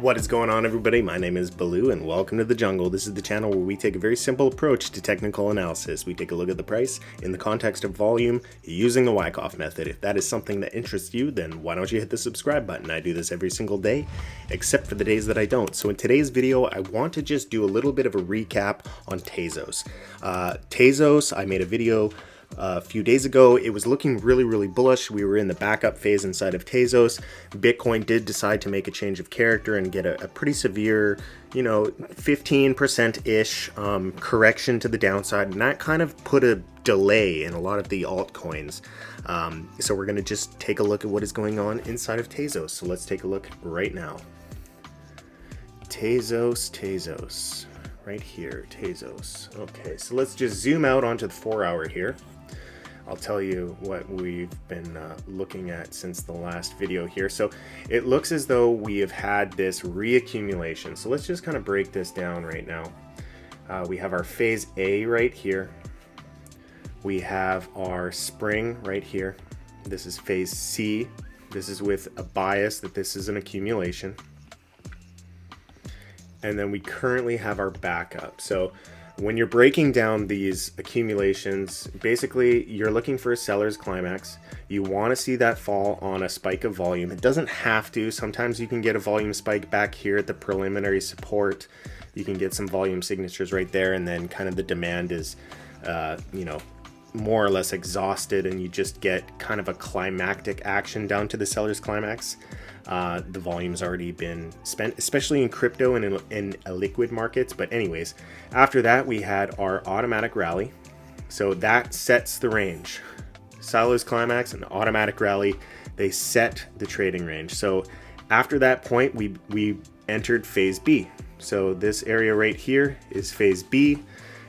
What is going on, everybody? My name is Baloo and welcome to the jungle. This is the channel where we take a very simple approach to technical analysis. We take a look at the price in the context of volume using the Wyckoff method. If that is something that interests you, then why don't you hit the subscribe button? I do this every single day, except for the days that I don't. So in today's video, I want to just do a little bit of a recap on TEZOS. TEZOS, I made a video a few days ago. It was looking really bullish. We were in the backup phase inside of TEZOS. Bitcoin did decide to make a change of character and get a pretty severe, 15%-ish correction to the downside, and that kind of put a delay in a lot of the altcoins. So we're going to just take a look at what is going on inside of TEZOS. So let's take a look right now. TEZOS, right here, TEZOS. Okay, so let's just zoom out onto the 4-hour here. I'll tell you what we've been looking at since the last video here. So it looks as though we have had this reaccumulation. So let's just kind of break this down right now. We have our phase A right here. We have our spring right here. This is phase C. This is with a bias that this is an accumulation. And then we currently have our backup. So when you're breaking down these accumulations, basically you're looking for a seller's climax. You want to see that fall on a spike of volume. It doesn't have to. Sometimes you can get a volume spike back here at the preliminary support. You can get some volume signatures right there, and then kind of the demand is, more or less exhausted, and you just get kind of a climactic action down to the seller's climax. The volume's already been spent, especially in crypto and in liquid markets. But anyways, after that, we had our automatic rally. So that sets the range. Seller's climax and automatic rally, they set the trading range. So after that point, we entered phase B. So this area right here is phase B.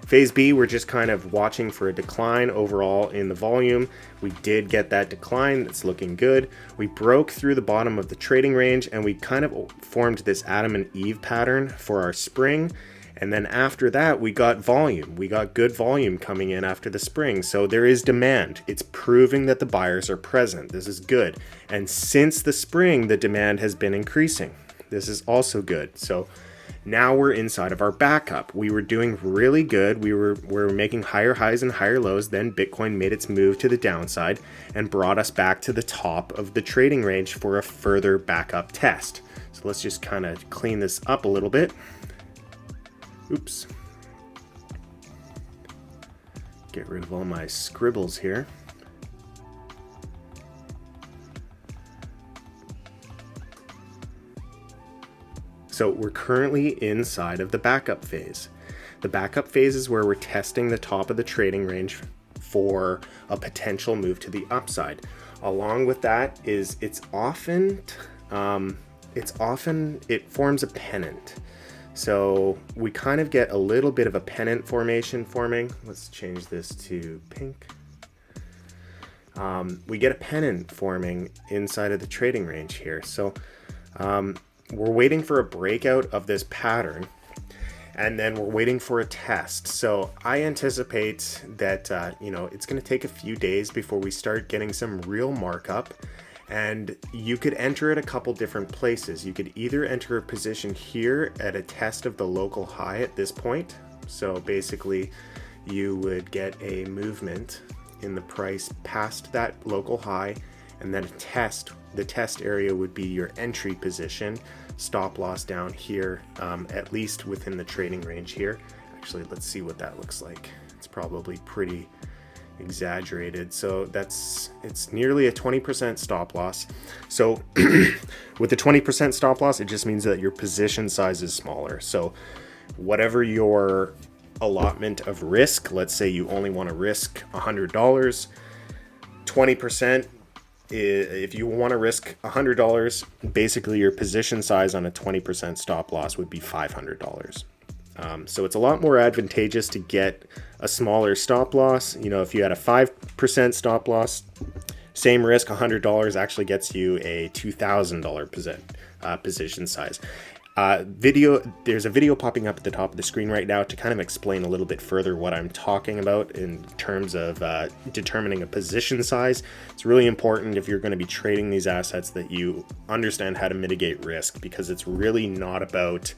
Phase B, we're just kind of watching for a decline overall in the volume. We did get that decline. That's looking good. We broke through the bottom of the trading range, and we kind of formed this Adam and Eve pattern for our spring. And then after that, we got volume. We got good volume coming in after the spring. So there is demand. It's proving that the buyers are present. This is good. And since the spring, the demand has been increasing. This is also good. So now we're inside of our backup. We were doing really good. We were making higher highs and higher lows. Then Bitcoin made its move to the downside and brought us back to the top of the trading range for a further backup test. So let's just kind of clean this up a little bit. Oops. Get rid of all my scribbles here. So we're currently inside of the backup phase. The backup phase is where we're testing the top of the trading range for a potential move to the upside. Along with that is it forms a pennant. So we kind of get a little bit of a pennant forming. Let's change this to pink. We get a pennant forming inside of the trading range here. So we're waiting for a breakout of this pattern, and then we're waiting for a test. So I anticipate that, it's going to take a few days before we start getting some real markup, and you could enter at a couple different places. You could either enter a position here at a test of the local high at this point. So basically you would get a movement in the price past that local high, and then the test area would be your entry position, stop loss down here, at least within the trading range here. Actually, let's see what that looks like. It's probably pretty exaggerated. So it's nearly a 20% stop loss. So with the 20% stop loss, it just means that your position size is smaller. So whatever your allotment of risk, let's say you only want to risk $100, 20%. If you want to risk $100, basically your position size on a 20% stop loss would be $500. So it's a lot more advantageous to get a smaller stop loss. If you had a 5% stop loss, same risk, $100 actually gets you a $2,000 position size. There's a video popping up at the top of the screen right now to kind of explain a little bit further what I'm talking about in terms of determining a position size. It's really important if you're going to be trading these assets that you understand how to mitigate risk, because it's really not about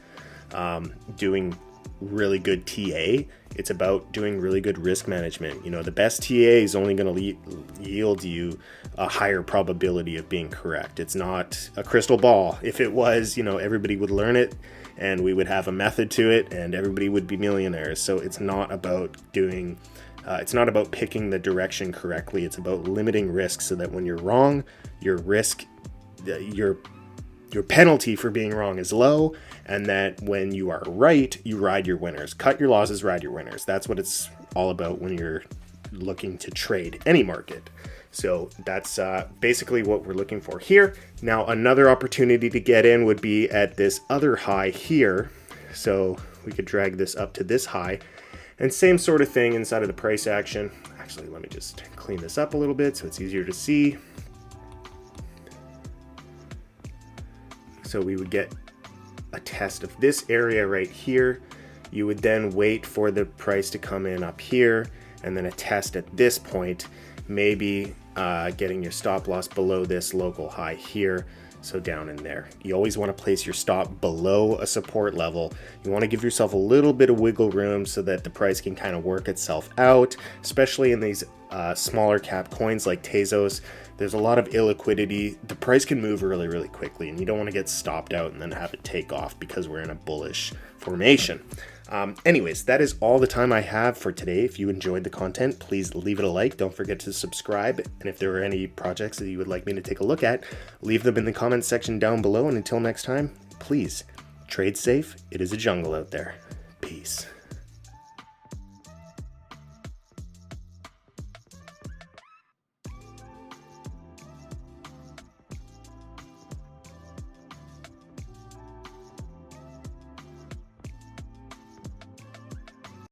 doing really good TA. It's about doing really good risk management. You know, the best TA is only going to yield you a higher probability of being correct. It's not a crystal ball. If it was, you know, everybody would learn it and we would have a method to it and everybody would be millionaires. So it's not about doing, it's not about picking the direction correctly. It's about limiting risk so that when you're wrong, your risk, your penalty for being wrong is low, and that when you are right, you ride your winners. Cut your losses, ride your winners. That's what it's all about when you're looking to trade any market. So that's basically what we're looking for here. Now, another opportunity to get in would be at this other high here. So we could drag this up to this high, and same sort of thing inside of the price action. Actually, let me just clean this up a little bit so it's easier to see. So we would get a test of this area right here. You would then wait for the price to come in up here, and then a test at this point, maybe getting your stop loss below this local high here. So down in there, you always want to place your stop below a support level. You want to give yourself a little bit of wiggle room so that the price can kind of work itself out, especially in these smaller cap coins like TEZOS. There's a lot of illiquidity. The price can move really, really quickly, and you don't want to get stopped out and then have it take off because we're in a bullish formation. Anyways, that is all the time I have for today. If you enjoyed the content, please leave it a like. Don't forget to subscribe. And if there are any projects that you would like me to take a look at, leave them in the comments section down below. And until next time, please trade safe. It is a jungle out there. Peace.